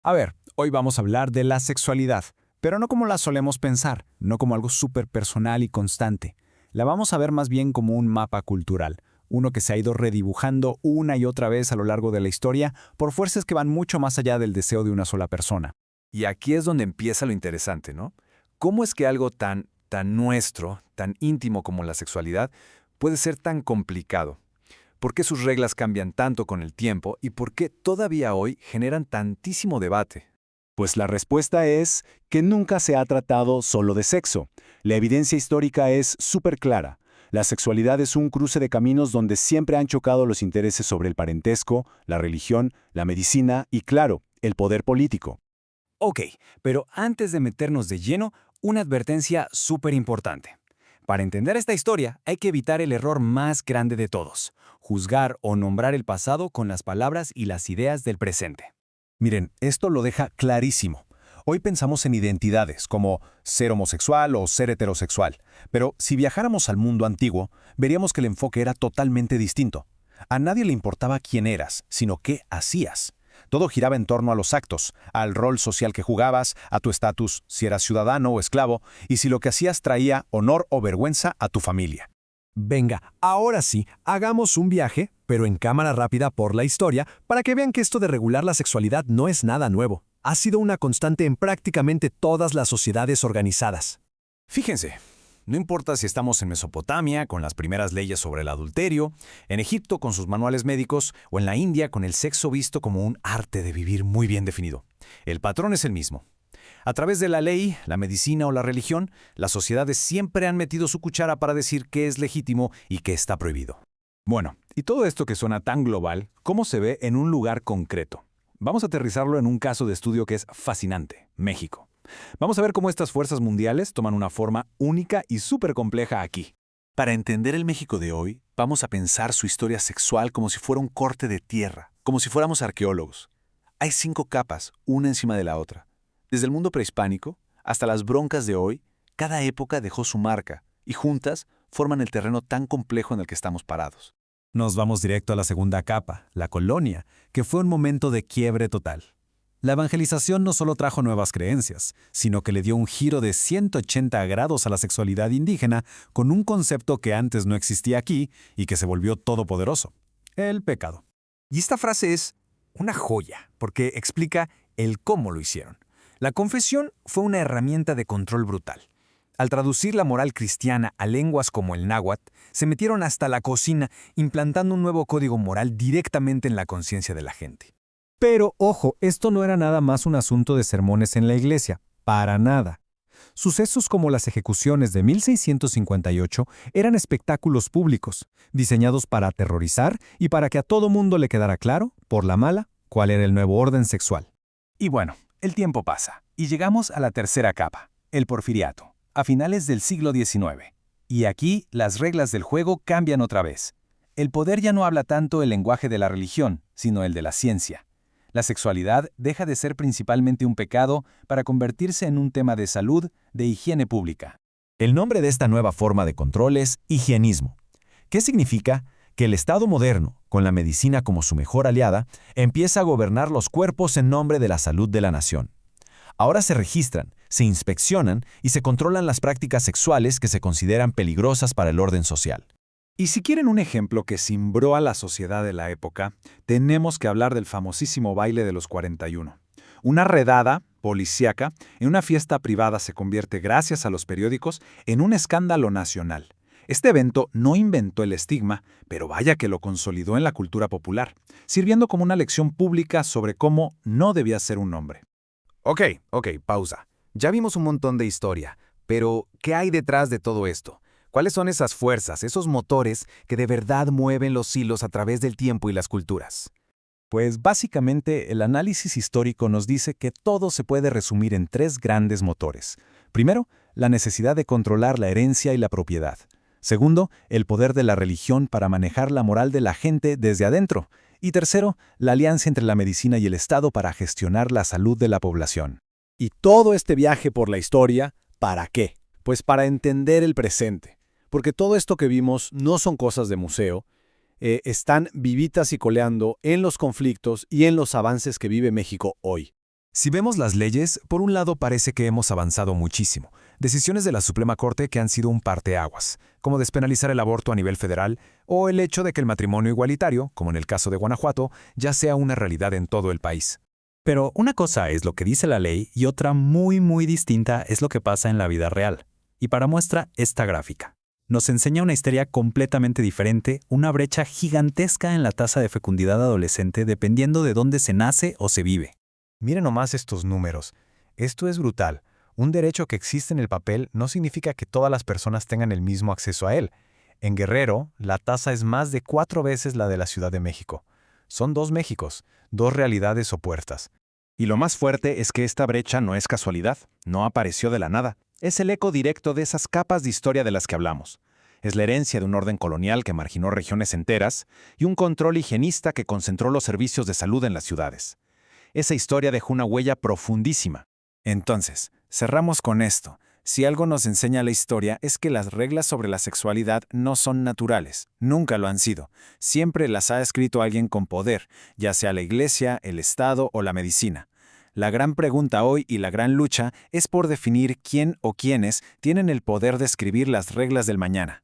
A ver, hoy vamos a hablar de la sexualidad, pero no como la solemos pensar, no como algo súper personal y constante. La vamos a ver más bien como un mapa cultural, uno que se ha ido redibujando una y otra vez a lo largo de la historia por fuerzas que van mucho más allá del deseo de una sola persona. Y aquí es donde empieza lo interesante, ¿no? ¿Cómo es que algo tan nuestro, tan íntimo como la sexualidad, puede ser tan complicado? ¿Por qué sus reglas cambian tanto con el tiempo y por qué todavía hoy generan tantísimo debate? Pues la respuesta es que nunca se ha tratado solo de sexo. La evidencia histórica es súper clara. La sexualidad es un cruce de caminos donde siempre han chocado los intereses sobre el parentesco, la religión, la medicina y, claro, el poder político. Ok, pero antes de meternos de lleno, una advertencia súper importante. Para entender esta historia hay que evitar el error más grande de todos, juzgar o nombrar el pasado con las palabras y las ideas del presente. Miren, esto lo deja clarísimo. Hoy pensamos en identidades como ser homosexual o ser heterosexual, pero si viajáramos al mundo antiguo, veríamos que el enfoque era totalmente distinto. A nadie le importaba quién eras, sino qué hacías. Todo giraba en torno a los actos, al rol social que jugabas, a tu estatus, si eras ciudadano o esclavo, y si lo que hacías traía honor o vergüenza a tu familia. Venga, ahora sí, hagamos un viaje, pero en cámara rápida por la historia, para que vean que esto de regular la sexualidad no es nada nuevo. Ha sido una constante en prácticamente todas las sociedades organizadas. Fíjense, no importa si estamos en Mesopotamia con las primeras leyes sobre el adulterio, en Egipto con sus manuales médicos o en la India con el sexo visto como un arte de vivir muy bien definido. El patrón es el mismo. A través de la ley, la medicina o la religión, las sociedades siempre han metido su cuchara para decir qué es legítimo y qué está prohibido. Bueno, y todo esto que suena tan global, ¿cómo se ve en un lugar concreto? Vamos a aterrizarlo en un caso de estudio que es fascinante, México. Vamos a ver cómo estas fuerzas mundiales toman una forma única y súper compleja aquí. Para entender el México de hoy, vamos a pensar su historia sexual como si fuera un corte de tierra, como si fuéramos arqueólogos. Hay 5 capas, una encima de la otra. Desde el mundo prehispánico hasta las broncas de hoy, cada época dejó su marca y juntas forman el terreno tan complejo en el que estamos parados. Nos vamos directo a la segunda capa, la colonia, que fue un momento de quiebre total. La evangelización no solo trajo nuevas creencias, sino que le dio un giro de 180 grados a la sexualidad indígena con un concepto que antes no existía aquí y que se volvió todopoderoso: el pecado. Y esta frase es una joya, porque explica el cómo lo hicieron. La confesión fue una herramienta de control brutal. Al traducir la moral cristiana a lenguas como el náhuatl, se metieron hasta la cocina, implantando un nuevo código moral directamente en la conciencia de la gente. Pero, ojo, esto no era nada más un asunto de sermones en la iglesia, para nada. Sucesos como las ejecuciones de 1658 eran espectáculos públicos, diseñados para aterrorizar y para que a todo mundo le quedara claro, por la mala, cuál era el nuevo orden sexual. Y bueno, el tiempo pasa y llegamos a la tercera capa, el porfiriato, a finales del siglo XIX. Y aquí las reglas del juego cambian otra vez. El poder ya no habla tanto el lenguaje de la religión, sino el de la ciencia. La sexualidad deja de ser principalmente un pecado para convertirse en un tema de salud, de higiene pública. El nombre de esta nueva forma de control es higienismo. ¿Qué significa? Que el Estado moderno, con la medicina como su mejor aliada, empieza a gobernar los cuerpos en nombre de la salud de la nación. Ahora se registran, se inspeccionan y se controlan las prácticas sexuales que se consideran peligrosas para el orden social. Y si quieren un ejemplo que cimbró a la sociedad de la época, tenemos que hablar del famosísimo baile de los 41. Una redada policíaca en una fiesta privada se convierte, gracias a los periódicos, en un escándalo nacional. Este evento no inventó el estigma, pero vaya que lo consolidó en la cultura popular, sirviendo como una lección pública sobre cómo no debía ser un hombre. Ok, pausa. Ya vimos un montón de historia, pero ¿qué hay detrás de todo esto? ¿Cuáles son esas fuerzas, esos motores que de verdad mueven los hilos a través del tiempo y las culturas? Pues básicamente el análisis histórico nos dice que todo se puede resumir en 3 grandes motores. Primero, la necesidad de controlar la herencia y la propiedad. Segundo, el poder de la religión para manejar la moral de la gente desde adentro. Y tercero, la alianza entre la medicina y el Estado para gestionar la salud de la población. Y todo este viaje por la historia, ¿para qué? Pues para entender el presente. Porque todo esto que vimos no son cosas de museo, están vivitas y coleando en los conflictos y en los avances que vive México hoy. Si vemos las leyes, por un lado parece que hemos avanzado muchísimo. Decisiones de la Suprema Corte que han sido un parteaguas, como despenalizar el aborto a nivel federal o el hecho de que el matrimonio igualitario, como en el caso de Guanajuato, ya sea una realidad en todo el país. Pero una cosa es lo que dice la ley y otra muy distinta es lo que pasa en la vida real. Y para muestra esta gráfica. Nos enseña una historia completamente diferente, una brecha gigantesca en la tasa de fecundidad adolescente dependiendo de dónde se nace o se vive. Miren nomás estos números. Esto es brutal. Un derecho que existe en el papel no significa que todas las personas tengan el mismo acceso a él. En Guerrero, la tasa es más de 4 veces la de la Ciudad de México. Son 2 Méxicos, 2 realidades opuestas. Y lo más fuerte es que esta brecha no es casualidad, no apareció de la nada. Es el eco directo de esas capas de historia de las que hablamos. Es la herencia de un orden colonial que marginó regiones enteras y un control higienista que concentró los servicios de salud en las ciudades. Esa historia dejó una huella profundísima. Entonces, cerramos con esto. Si algo nos enseña la historia es que las reglas sobre la sexualidad no son naturales, nunca lo han sido. Siempre las ha escrito alguien con poder, ya sea la Iglesia, el Estado o la medicina. La gran pregunta hoy y la gran lucha es por definir quién o quiénes tienen el poder de escribir las reglas del mañana.